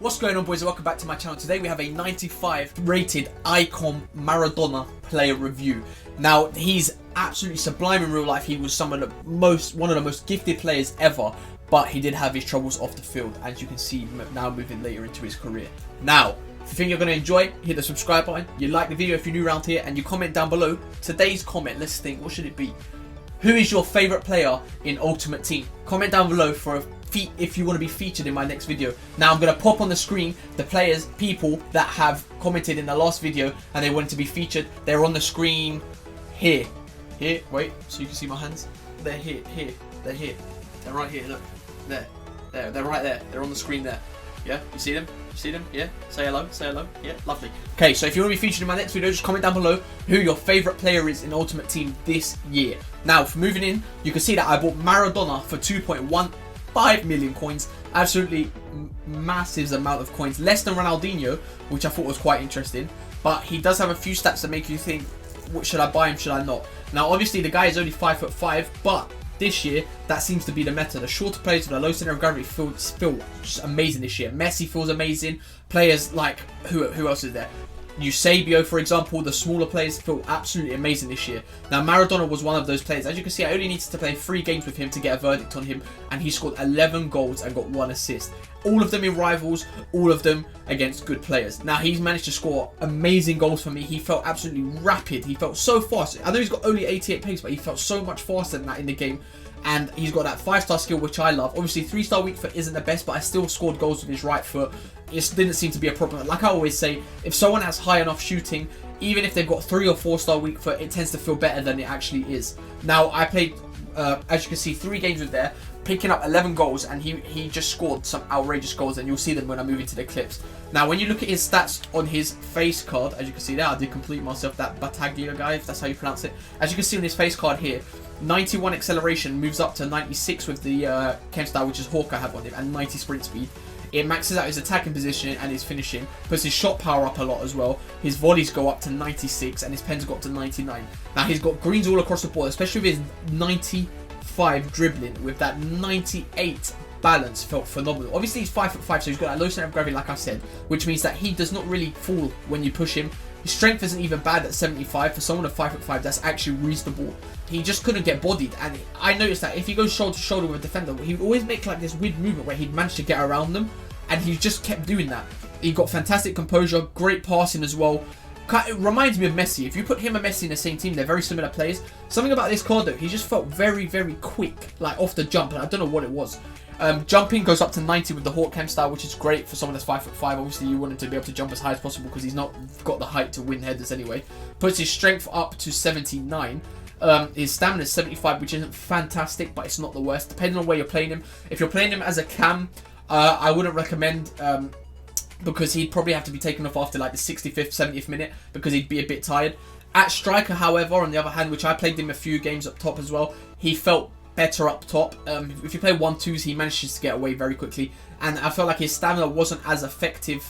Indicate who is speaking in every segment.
Speaker 1: What's going on, boys, and welcome back to my channel. Today we have a 95 rated Icon Maradona player review. Now, he's absolutely sublime in real life. He was one of the most gifted players ever, but he did have his troubles off the field, as you can see now moving later into his career. Now, if you think you're going to enjoy, hit the subscribe button, you like the video if you're new around here, and you comment down below. Today's comment, let's think, what should it be? Who is your favourite player in Ultimate Team? Comment down below for if you want to be featured in my next video. Now I'm going to pop on the screen the people that have commented in the last video and they wanted to be featured. They're on the screen here. Here, wait, so you can see my hands. They're here, they're here. They're right here, look. There, they're right there. They're on the screen there. Yeah, you see them? You see them? Yeah? Say hello, yeah, lovely. Okay, so if you want to be featured in my next video, just comment down below who your favourite player is in Ultimate Team this year. Now, for moving in, you can see that I bought Maradona for 2.15 million coins. Absolutely massive amount of coins. Less than Ronaldinho, which I thought was quite interesting. But he does have a few stats that make you think, what, should I buy him, should I not? Now, obviously, the guy is only 5'5", but this year, that seems to be the meta. The shorter players with a low center of gravity feel just amazing this year. Messi feels amazing. Players like, who else is there? Eusebio, for example, the smaller players feel absolutely amazing this year. Now, Maradona was one of those players. As you can see, I only needed to play 3 games with him to get a verdict on him, and he scored 11 goals and got 1 assist. All of them in rivals, all of them against good players. Now, he's managed to score amazing goals for me. He felt absolutely rapid. He felt so fast. I know he's got only 88 pace, but he felt so much faster than that in the game. And he's got that 5-star skill, which I love. Obviously, 3-star weak foot isn't the best, but I still scored goals with his right foot. It didn't seem to be a problem. Like I always say, if someone has high enough shooting, even if they've got 3 or 4-star weak foot, it tends to feel better than it actually is. Now, I played, as you can see, 3 games with there, picking up 11 goals, and he just scored some outrageous goals, and you'll see them when I move into the clips. Now, when you look at his stats on his face card, as you can see there, I did complete myself, that Battaglia guy, if that's how you pronounce it. As you can see on his face card here, 91 acceleration moves up to 96 with the chem style, which is Hawk I have on him, and 90 sprint speed. It maxes out his attacking position and his finishing, puts his shot power up a lot as well. His volleys go up to 96 and his pens go up to 99. Now, he's got greens all across the board, especially with his 95 dribbling, with that 98 balance felt phenomenal. Obviously, he's 5'5", so he's got that low center of gravity, like I said, which means that he does not really fall when you push him. His strength isn't even bad at 75. For someone of 5'5", that's actually reasonable. He just couldn't get bodied, and I noticed that if he goes shoulder to shoulder with a defender, he would always make like this weird movement where he'd manage to get around them, and he just kept doing that. He got fantastic composure, great passing as well. It reminds me of Messi. If you put him and Messi in the same team, they're very similar players. Something about this card though, he just felt very, very quick, like off the jump, and I don't know what it was. Jumping goes up to 90 with the Hawk chem style, which is great for someone that's 5'5". Obviously, you want him to be able to jump as high as possible because he's not got the height to win headers anyway. Puts his strength up to 79. His stamina is 75, which isn't fantastic, but it's not the worst, depending on where you're playing him. If you're playing him as a cam, I wouldn't recommend, because he'd probably have to be taken off after like the 65th, 70th minute, because he'd be a bit tired. At striker, however, on the other hand, which I played him a few games up top as well, he felt better up top. If you play 1-2s, he manages to get away very quickly, and I felt like his stamina wasn't as effective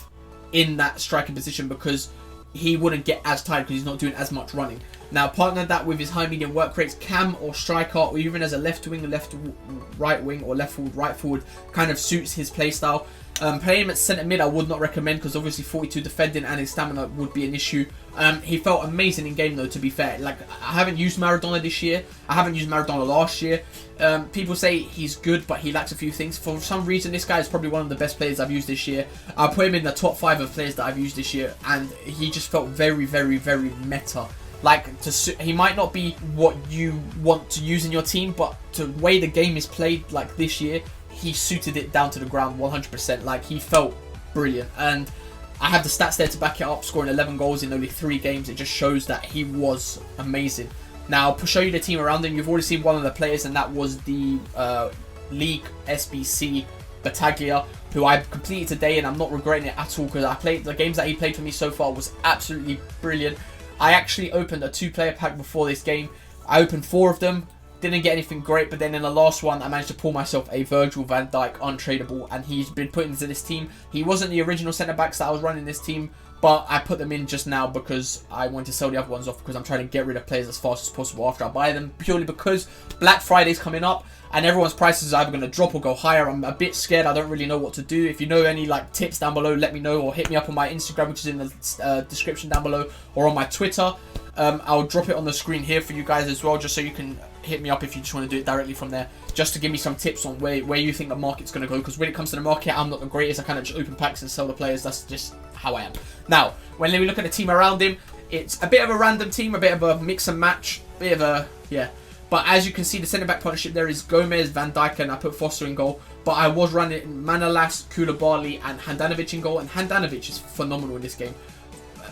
Speaker 1: in that striking position because he wouldn't get as tired because he's not doing as much running. Now, partner that with his high medium work rates, cam or striker, or even as a left wing, right wing, or left forward, right forward, kind of suits his play style. Playing him at centre mid, I would not recommend because obviously 42 defending and his stamina would be an issue. He felt amazing in game though, to be fair. Like, I haven't used Maradona this year. I haven't used Maradona last year. People say he's good, but he lacks a few things. For some reason, this guy is probably one of the best players I've used this year. I'll put him in the top 5 of players that I've used this year, and he just felt very, very, very meta. Like, he might not be what you want to use in your team, but the way the game is played, like this year, he suited it down to the ground 100%. Like, he felt brilliant, and I have the stats there to back it up, scoring 11 goals in only 3 games. It just shows that he was amazing. Now, to show you the team around him, you've already seen one of the players, and that was the League SBC Battaglia, who I completed today, and I'm not regretting it at all because I played the games that he played for me so far was absolutely brilliant. I actually opened a 2-player pack before this game. I opened 4 of them. Didn't get anything great, but then in the last one, I managed to pull myself a Virgil van Dijk untradeable, and he's been put into this team. He wasn't the original centre-backs that I was running this team, but I put them in just now because I want to sell the other ones off because I'm trying to get rid of players as fast as possible after I buy them, purely because Black Friday's coming up and everyone's prices are either going to drop or go higher. I'm a bit scared. I don't really know what to do. If you know any like tips down below, let me know, or hit me up on my Instagram, which is in the description down below, or on my Twitter. I'll drop it on the screen here for you guys as well, just so you can hit me up if you just want to do it directly from there, just to give me some tips on where you think the market's going to go, because when it comes to the market, I'm not the greatest. I kind of just open packs and sell the players. That's just how I am. Now, when we look at the team around him, it's a bit of a random team, a bit of a mix and match, bit of a, yeah. But as you can see, the centre-back partnership there is Gomez, Van Dijk, and I put Foster in goal. But I was running Manolas, Koulibaly, and Handanovic in goal, and Handanovic is phenomenal in this game.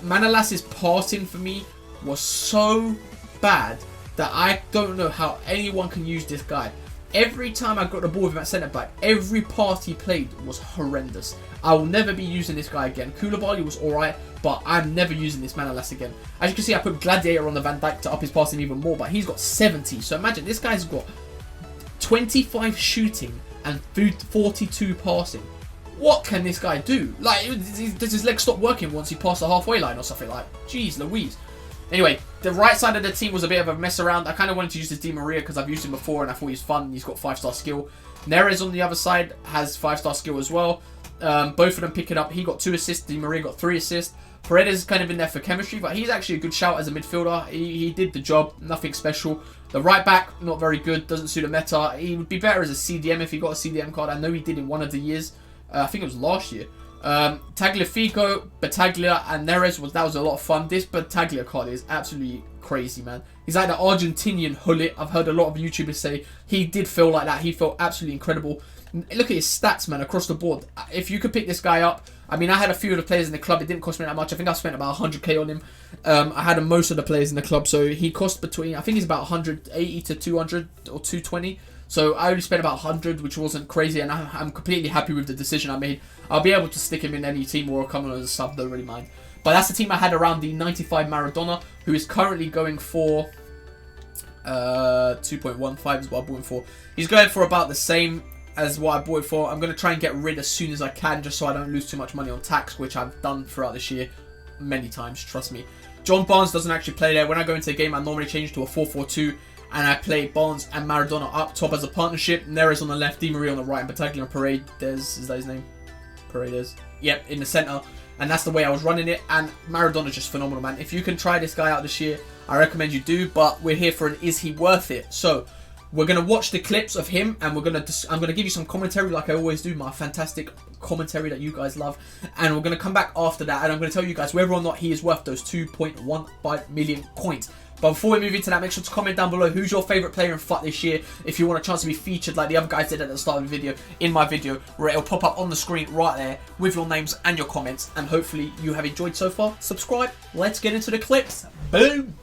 Speaker 1: Manolas's passing for me was so bad that I don't know how anyone can use this guy. Every time I got the ball with him at centre-back, every pass he played was horrendous. I will never be using this guy again. Koulibaly was alright, but I'm never using this Manolas again. As you can see, I put Gladiator on the Van Dijk to up his passing even more, but he's got 70. So imagine, this guy's got 25 shooting and 42 passing. What can this guy do? Like, does his legs stop working once he passed the halfway line or something? Like, jeez Louise. Anyway, the right side of the team was a bit of a mess around. I kind of wanted to use this Di Maria because I've used him before and I thought he's fun. He's got 5-star skill. Neres on the other side has 5-star skill as well. Both of them pick it up. He got 2 assists. Di Maria got 3 assists. Paredes is kind of in there for chemistry, but he's actually a good shout as a midfielder. He did the job. Nothing special. The right back, not very good. Doesn't suit a meta. He would be better as a CDM if he got a CDM card. I know he did in one of the years. I think it was last year. Tagliafico, Battaglia, and Neres, that was a lot of fun. This Battaglia card is absolutely crazy, man. He's like the Argentinian Hullet. I've heard a lot of YouTubers say he did feel like that. He felt absolutely incredible. Look at his stats, man, across the board. If you could pick this guy up, I mean, I had a few of the players in the club. It didn't cost me that much. I think I spent about 100k on him. I had most of the players in the club, so he cost between, I think he's about 180 to 200 or 220. So I only spent about 100, which wasn't crazy, and I'm completely happy with the decision I made. I'll be able to stick him in any team or come on as a sub, don't really mind. But that's the team I had around the 95 Maradona, who is currently going for 2.15 is what I bought him for. He's going for about the same as what I bought it for. I'm going to try and get rid as soon as I can, just so I don't lose too much money on tax, which I've done throughout this year many times, trust me. John Barnes doesn't actually play there. When I go into the game, I normally change to a 4-4-2. And I play Barnes and Maradona up top as a partnership. Neres on the left, Di Maria on the right, and Battaglia and Paredes. Is that his name? Paredes. Yep, in the centre. And that's the way I was running it. And Maradona's just phenomenal, man. If you can try this guy out this year, I recommend you do. But we're here for an is he worth it? So we're gonna watch the clips of him, and I'm gonna give you some commentary like I always do, my fantastic commentary that you guys love. And we're gonna come back after that, and I'm gonna tell you guys whether or not he is worth those 2.15 million coins. But before we move into that, make sure to comment down below who's your favourite player in FUT this year. If you want a chance to be featured like the other guys did at the start of the video, in my video, where it'll pop up on the screen right there with your names and your comments. And hopefully you have enjoyed so far. Subscribe. Let's get into the clips. Boom.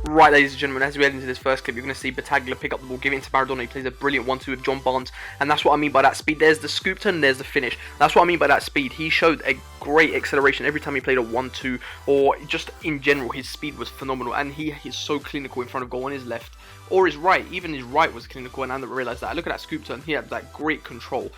Speaker 2: Right, ladies and gentlemen, as we head into this first clip, you're going to see Battaglia pick up the ball, give it to Maradona. He plays a brilliant 1-2 with John Barnes, and that's what I mean by that speed. There's the scoop turn, there's the finish. That's what I mean by that speed. He showed a great acceleration every time he played a 1-2, or just in general, his speed was phenomenal, and he is so clinical in front of goal on his left, or his right. Even his right was clinical, and I didn't realise that. Look at that scoop turn, he had that great control.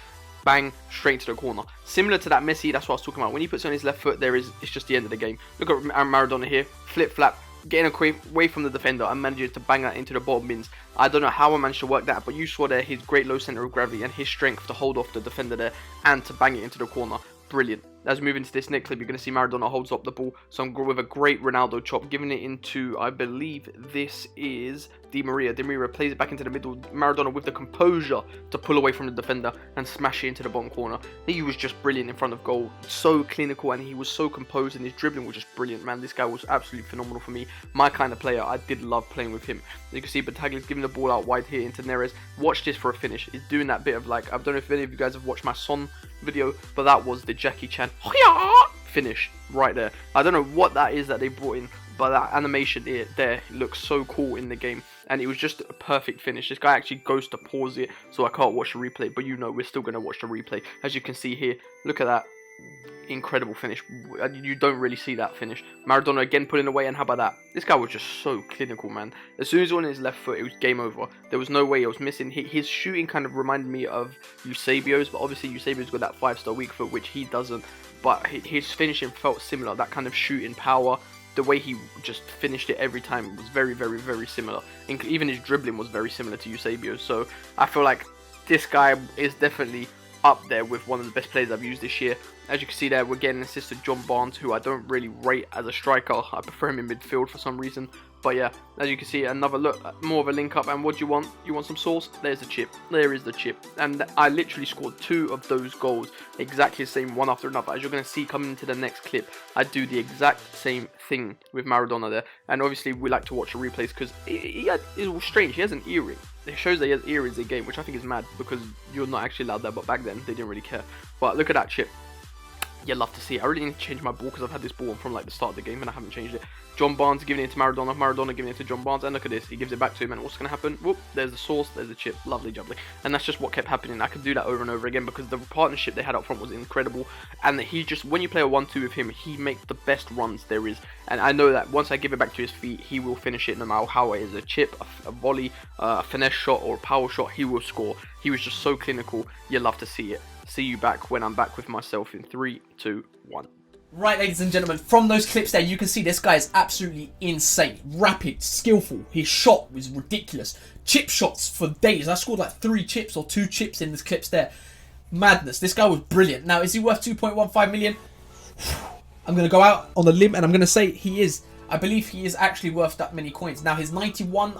Speaker 2: Bang, straight into the corner. Similar to that Messi, that's what I was talking about. When he puts on his left foot, it's just the end of the game. Look at Maradona here, flip-flap, getting away from the defender and managing to bang that into the bottom bins. I don't know how I managed to work that, but you saw there his great low centre of gravity and his strength to hold off the defender there and to bang it into the corner. Brilliant. As we move into this next clip, you're going to see Maradona holds up the ball. So I'm with a great Ronaldo chop, giving it into, I believe this is Di Maria. Di Maria plays it back into the middle. Maradona with the composure to pull away from the defender and smash it into the bottom corner. He was just brilliant in front of goal. So clinical, and he was so composed, and his dribbling was just brilliant, man. This guy was absolutely phenomenal for me. My kind of player. I did love playing with him. You can see Battaglia's giving the ball out wide here into Neres. Watch this for a finish. He's doing that bit of like, I don't know if any of you guys have watched my Son video, but that was the Jackie Chan finish right there. I don't know what that is that they brought in, but that animation there looks so cool in the game, and it was just a perfect finish. This guy actually goes to pause it, so I can't watch the replay, but you know we're still going to watch the replay. As you can see here, look at that. incredible finish. You don't really see that finish. Maradona again pulling away, and how about that? This guy was just so clinical, man. As soon as he was on his left foot, it was game over. There was no way he was missing. His shooting kind of reminded me of Eusebio's, but obviously Eusebio's got that 5-star weak foot, which he doesn't. But his finishing felt similar. That kind of shooting power, the way he just finished it every time was very, very, very similar. Even his dribbling was very similar to Eusebio's. So I feel like this guy is definitely up there with one of the best players I've used this year. As you can see there, we're getting an assist to John Barnes, who I don't really rate as a striker. I prefer him in midfield for some reason. But yeah, as you can see, another look, more of a link up. And what do you want? You want some sauce? There's the chip. There is the chip. And I literally scored 2 of those goals, exactly the same, one after another. As you're going to see coming into the next clip, I do the exact same thing with Maradona there. And obviously, we like to watch the replays because it was strange. He has an earring. It shows that he has earrings in the game, which I think is mad because you're not actually allowed that. But back then, they didn't really care. But look at that chip. You love to see it. I really need to change my ball because I've had this ball from like the start of the game and I haven't changed it. John Barnes giving it to Maradona, Maradona giving it to John Barnes, and look at this, he gives it back to him, and what's going to happen? Whoop, there's the sauce, there's the chip, lovely jubbly. And that's just what kept happening. I could do that over and over again because the partnership they had up front was incredible, and he just, when you play a 1-2 with him, he makes the best runs there is. And I know that once I give it back to his feet, he will finish it no matter how it is, a chip, a volley, a finesse shot, or a power shot, he will score. He was just so clinical, you love to see it. See you back when I'm back with myself in 3, 2, 1.
Speaker 1: Right, ladies and gentlemen, from those clips there, you can see this guy is absolutely insane. Rapid, skillful. His shot was ridiculous. Chip shots for days. I scored like 3 chips or 2 chips in these clips there. Madness. This guy was brilliant. Now, is he worth 2.15 million? I'm going to go out on a limb and I'm going to say he is. I believe he is actually worth that many coins. Now, his 91,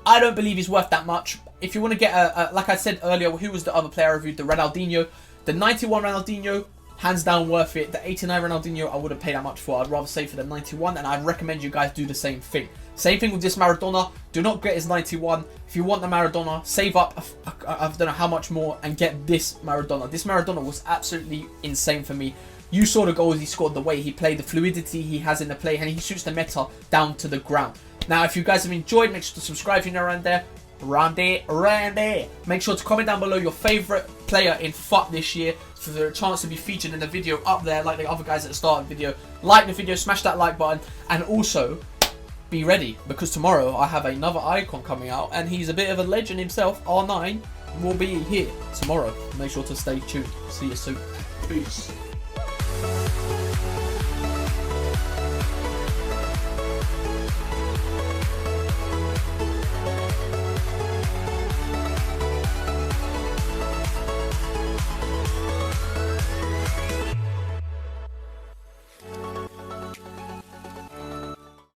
Speaker 1: I don't believe he's worth that much. If you want to get like I said earlier, who was the other player I reviewed? The Ronaldinho. The 91 Ronaldinho, hands down worth it. The 89 Ronaldinho, I wouldn't pay that much for. I'd rather save for the 91, and I'd recommend you guys do the same thing. Same thing with this Maradona. Do not get his 91. If you want the Maradona, save up, I don't know how much more, and get this Maradona. This Maradona was absolutely insane for me. You saw the goals he scored, the way he played, the fluidity he has in the play, and he shoots the meta down to the ground. Now, if you guys have enjoyed, make sure to subscribe if you're not around there. Randy. Make sure to comment down below your favourite player in FUT this year for the chance to be featured in the video up there like the other guys at the start of the video. Like the video, smash that like button, and also be ready because tomorrow I have another icon coming out and he's a bit of a legend himself. R9 will be here tomorrow. Make sure to stay tuned. See you soon. Peace.